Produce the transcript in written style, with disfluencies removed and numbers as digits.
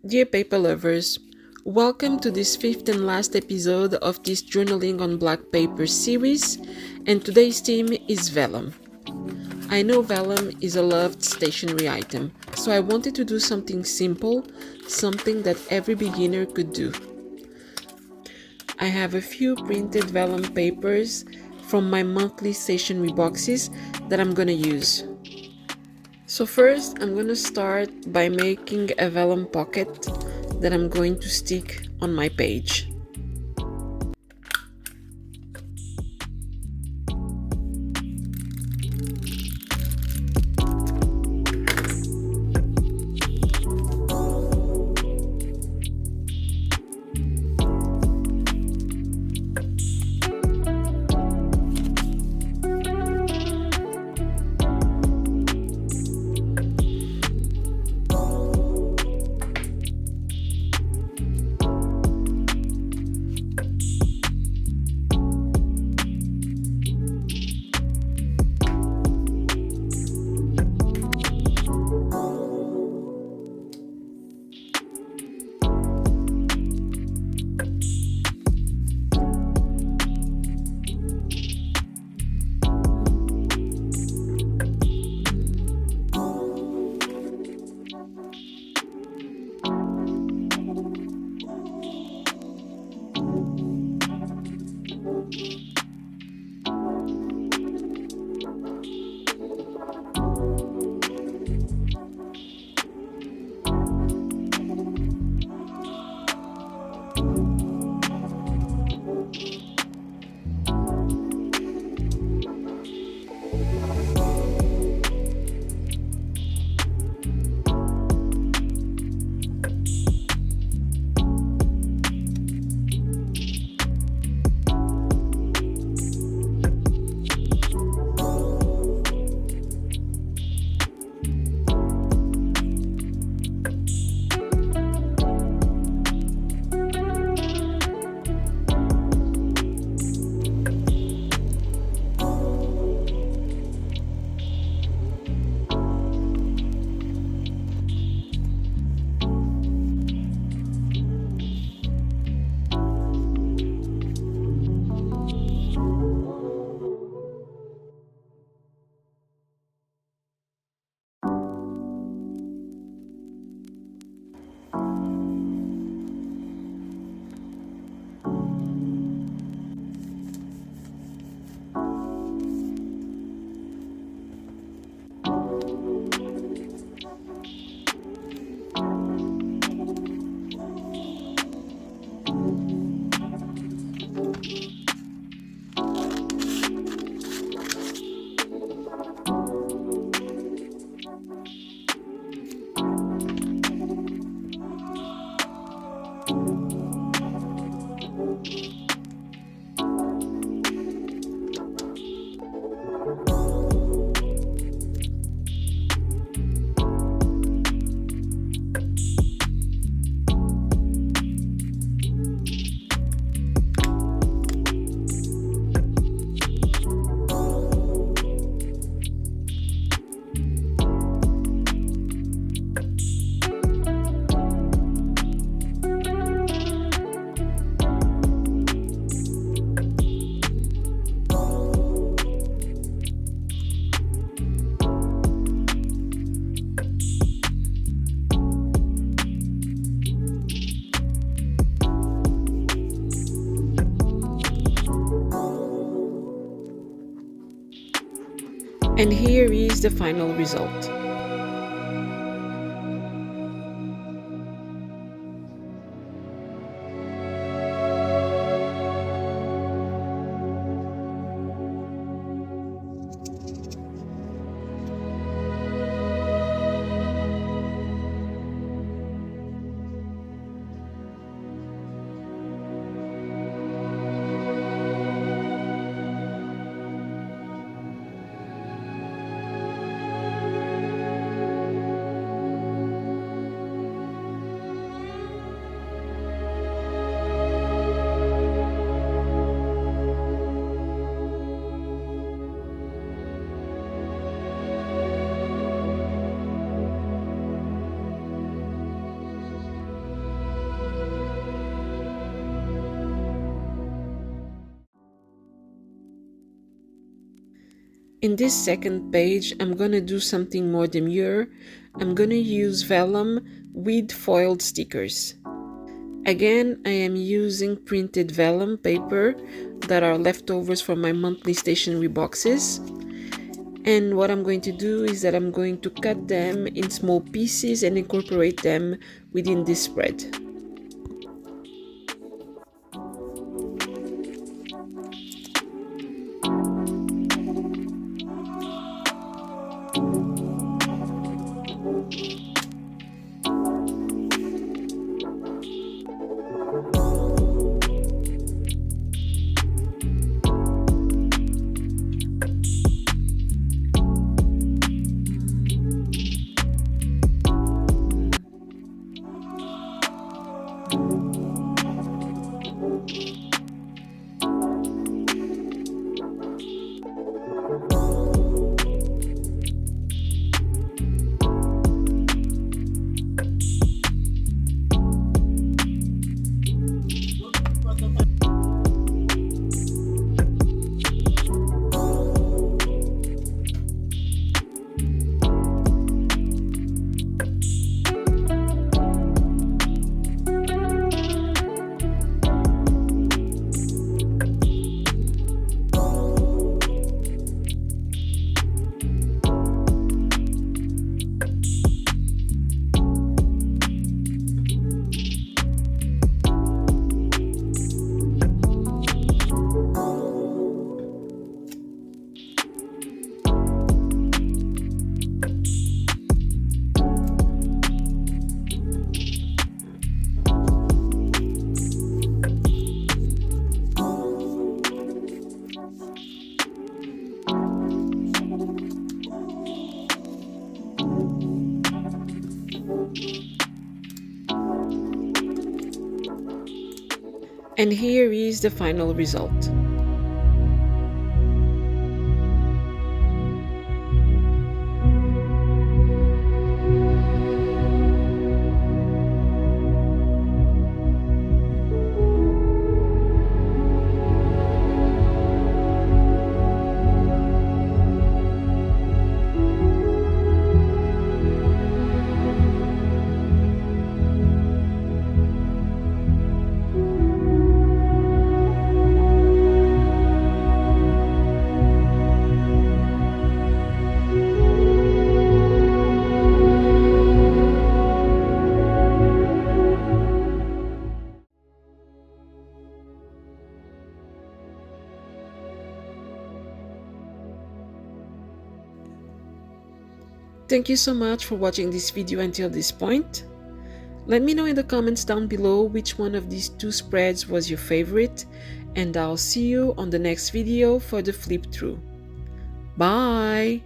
Dear paper lovers, welcome to this fifth and last episode of this Journaling on Black Paper series, and today's theme is vellum. I know vellum is a loved stationery item, so I wanted to do something simple, something that every beginner could do. I have a few printed vellum papers from my monthly stationery boxes that I'm gonna use. So first, I'm gonna start by making a vellum pocket that I'm going to stick on my page. And here is the final result. In this second page, I'm gonna do something more demure. I'm gonna use vellum with foiled stickers. Again, I am using printed vellum paper that are leftovers from my monthly stationery boxes. And what I'm going to do is that I'm going to cut them in small pieces and incorporate them within this spread. And here is the final result. Thank you so much for watching this video until this point. Let me know in the comments down below which one of these two spreads was your favorite, and I'll see you on the next video for the flip through. Bye!